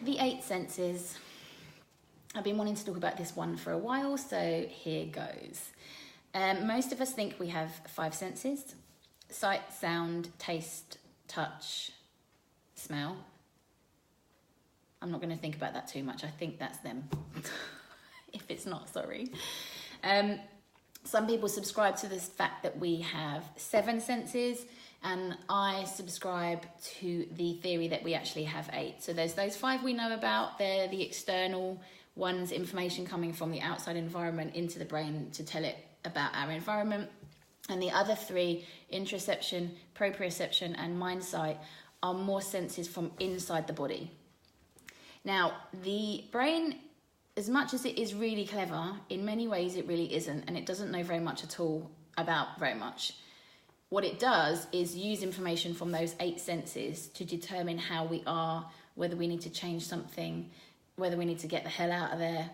the 8 senses. I've been wanting to talk about this one for a while, so here goes. Most of us think we have 5 senses: sight, sound, taste, touch, smell. I'm not going to think about that too much. I think that's them. If it's not, sorry. Some people subscribe to this fact that we have 7 senses, and I subscribe to the theory that we actually have 8. So there's those 5 we know about. They're the external ones, information coming from the outside environment into the brain to tell it about our environment. And the other 3, interoception, proprioception, and mindsight, are more senses from inside the body. Now, the brain, as much as it is really clever, in many ways it really isn't, and it doesn't know very much at all about very much. What it does is use information from those 8 senses to determine how we are, whether we need to change something, whether we need to get the hell out of there.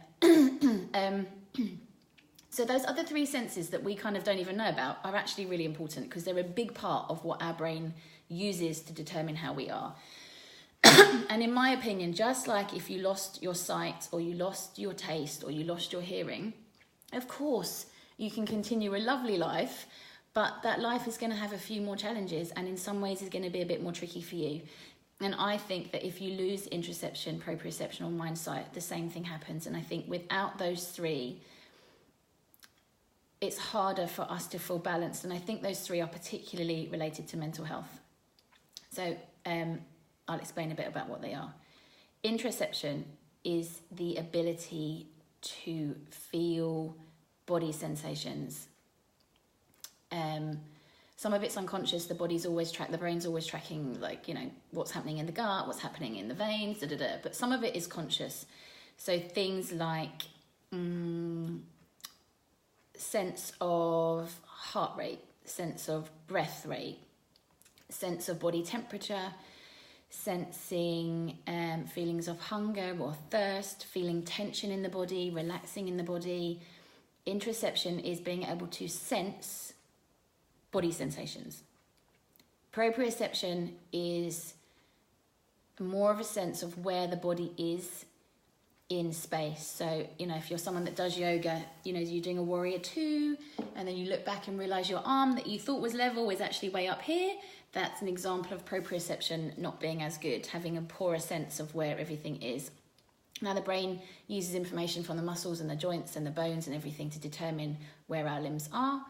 So those other 3 senses that we kind of don't even know about are actually really important, because they're a big part of what our brain uses to determine how we are. And in my opinion, just like if you lost your sight, or you lost your taste, or you lost your hearing, of course you can continue a lovely life, but that life is going to have a few more challenges, and in some ways is going to be a bit more tricky for you. And I think that if you lose interoception, proprioception, or mindsight, the same thing happens. And I think without those 3, it's harder for us to feel balanced. And I think those 3 are particularly related to mental health. So I'll explain a bit about what they are. Interoception is the ability to feel body sensations. Some of it's unconscious. The brain's always tracking, like, what's happening in the gut, what's happening in the veins, but some of it is conscious. So things like sense of heart rate, sense of breath rate, sense of body temperature, sensing feelings of hunger or thirst, feeling tension in the body, relaxing in the body. Interoception is being able to sense body sensations. Proprioception is more of a sense of where the body is in space. So, if you're someone that does yoga, you're doing a warrior 2, and then you look back and realize your arm that you thought was level is actually way up here. That's an example of proprioception not being as good, having a poorer sense of where everything is. Now, the brain uses information from the muscles and the joints and the bones and everything to determine where our limbs are.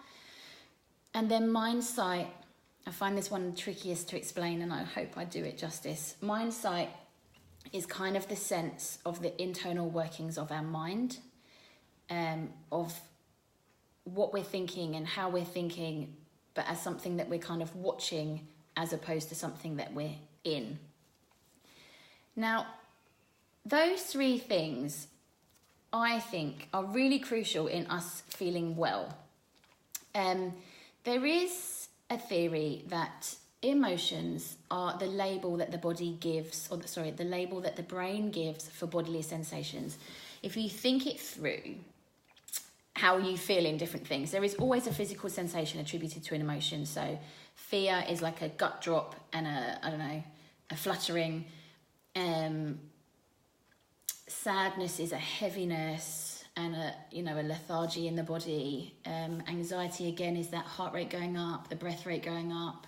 And then mindsight, I find this one trickiest to explain, and I hope I do it justice. Mindsight is kind of the sense of the internal workings of our mind, of what we're thinking and how we're thinking, but as something that we're kind of watching as opposed to something that we're in. Now, those 3 things, I think, are really crucial in us feeling well. There is a theory that emotions are the label that the body gives, the label that the brain gives for bodily sensations. If you think it through, how you feel in different things, there is always a physical sensation attributed to an emotion. So fear is like a gut drop and a fluttering. Sadness is a heaviness and a lethargy in the body. Anxiety, again, is that heart rate going up, the breath rate going up.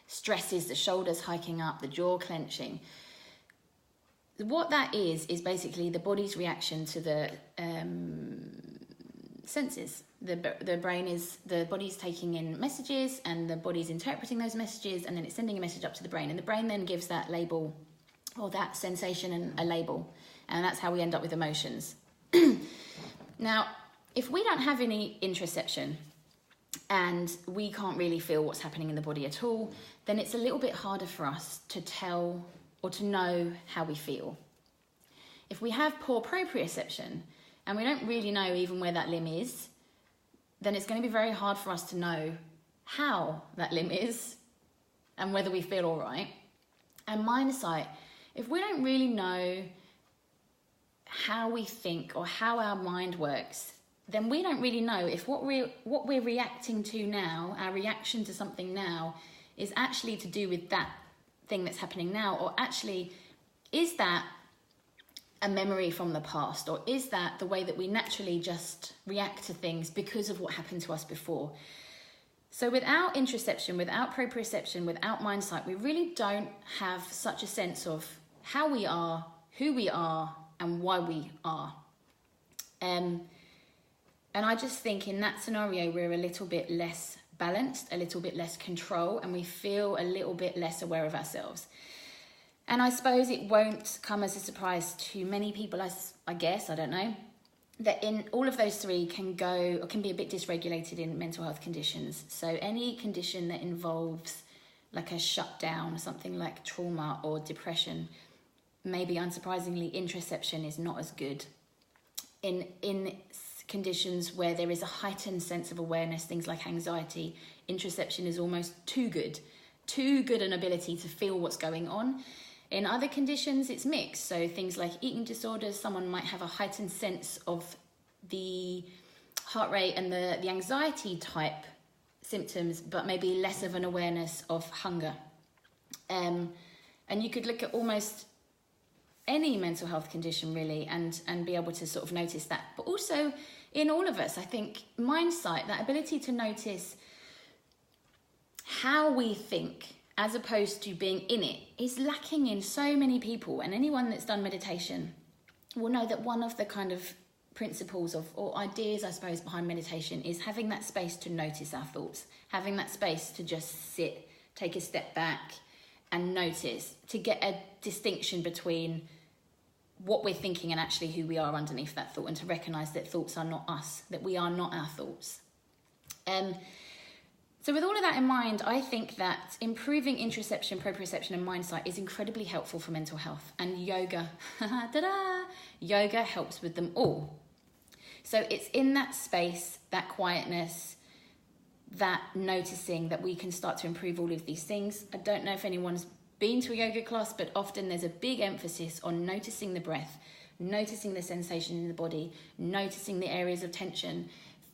Stress is the shoulders hiking up, the jaw clenching. What that is basically the body's reaction to the senses. The brain is, the body's taking in messages, and the body's interpreting those messages, and then it's sending a message up to the brain, and the brain then gives that label, or that sensation, and a label, and that's how we end up with emotions. Now, if we don't have any interoception and we can't really feel what's happening in the body at all, then it's a little bit harder for us to tell or to know how we feel. If we have poor proprioception and we don't really know even where that limb is, then it's going to be very hard for us to know how that limb is and whether we feel all right. And mindsight, if we don't really know how we think or how our mind works, then we don't really know if what we're reacting to now, our reaction to something now, is actually to do with that thing that's happening now, or actually is that a memory from the past, or is that the way that we naturally just react to things because of what happened to us before? So without interoception, without proprioception, without mindsight, we really don't have such a sense of how we are, who we are, and why we are. And I just think in that scenario, we're a little bit less balanced, a little bit less control, and we feel a little bit less aware of ourselves. And I suppose it won't come as a surprise to many people, I guess, I don't know, that in all of those three can be a bit dysregulated in mental health conditions. So any condition that involves like a shutdown, something like trauma or depression, maybe unsurprisingly, interoception is not as good. In conditions where there is a heightened sense of awareness, things like anxiety, interoception is almost too good an ability to feel what's going on. In other conditions, it's mixed. So things like eating disorders, someone might have a heightened sense of the heart rate and the anxiety type symptoms, but maybe less of an awareness of hunger. And you could look at almost any mental health condition really and be able to sort of notice that. But also in all of us, I think Mindsight, that ability to notice how we think as opposed to being in it, is lacking in so many people. And anyone that's done meditation will know that one of the kind of principles or ideas, I suppose, behind meditation is having that space to notice our thoughts, having that space to just sit, take a step back and notice, to get a distinction between what we're thinking and actually who we are underneath that thought, and to recognise that thoughts are not us, that we are not our thoughts. So with all of that in mind, I think that improving interoception, proprioception and mindsight is incredibly helpful for mental health. And yoga, yoga helps with them all. So it's in that space, that quietness, that noticing, that we can start to improve all of these things. I don't know if anyone's been to a yoga class, but often there's a big emphasis on noticing the breath, noticing the sensation in the body, noticing the areas of tension,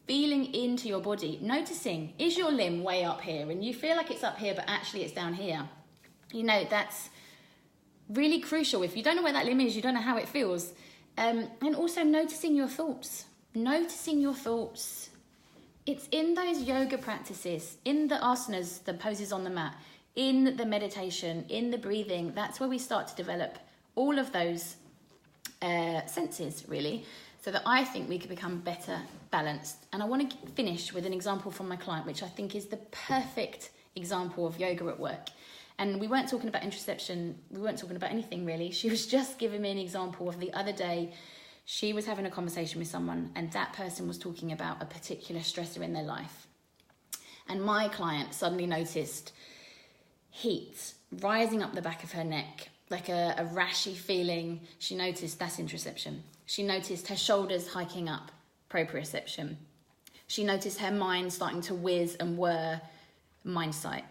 feeling into your body, noticing, is your limb way up here? And you feel like it's up here, but actually it's down here. You know, that's really crucial. If you don't know where that limb is, you don't know how it feels. And also noticing your thoughts. Noticing your thoughts. It's in those yoga practices, in the asanas, the poses on the mat, in the meditation, in the breathing. That's where we start to develop all of those senses, really, so that I think we could become better balanced. And I want to finish with an example from my client, which I think is the perfect example of yoga at work. And we weren't talking about interoception, we weren't talking about anything really. She was just giving me an example of the other day. She was having a conversation with someone and that person was talking about a particular stressor in their life. And my client suddenly noticed heat rising up the back of her neck, like a rashy feeling. She noticed that's interoception. She noticed her shoulders hiking up, proprioception. She noticed her mind starting to whiz and whir, mindsight.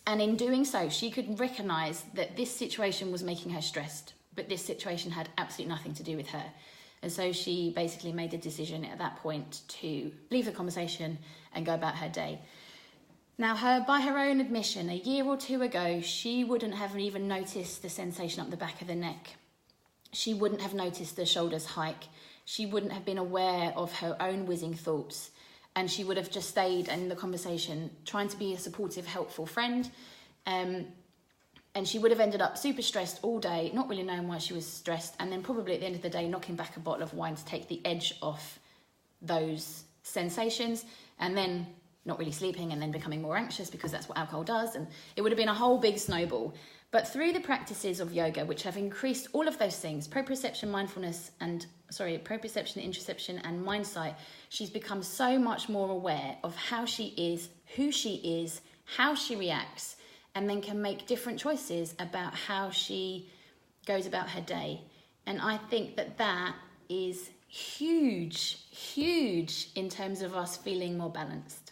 And in doing so, she could recognise that this situation was making her stressed, but this situation had absolutely nothing to do with her. And so she basically made a decision at that point to leave the conversation and go about her day. Now, by her own admission, a year or two ago, she wouldn't have even noticed the sensation up the back of the neck. She wouldn't have noticed the shoulders hike. She wouldn't have been aware of her own whizzing thoughts. And she would have just stayed in the conversation, trying to be a supportive, helpful friend. And she would have ended up super stressed all day, not really knowing why she was stressed. And then probably at the end of the day, knocking back a bottle of wine to take the edge off those sensations. And then not really sleeping and then becoming more anxious because that's what alcohol does. And it would have been a whole big snowball. But through the practices of yoga, which have increased all of those things, proprioception, interoception and mindsight, she's become so much more aware of how she is, who she is, how she reacts, and then can make different choices about how she goes about her day. And I think that is huge, huge in terms of us feeling more balanced.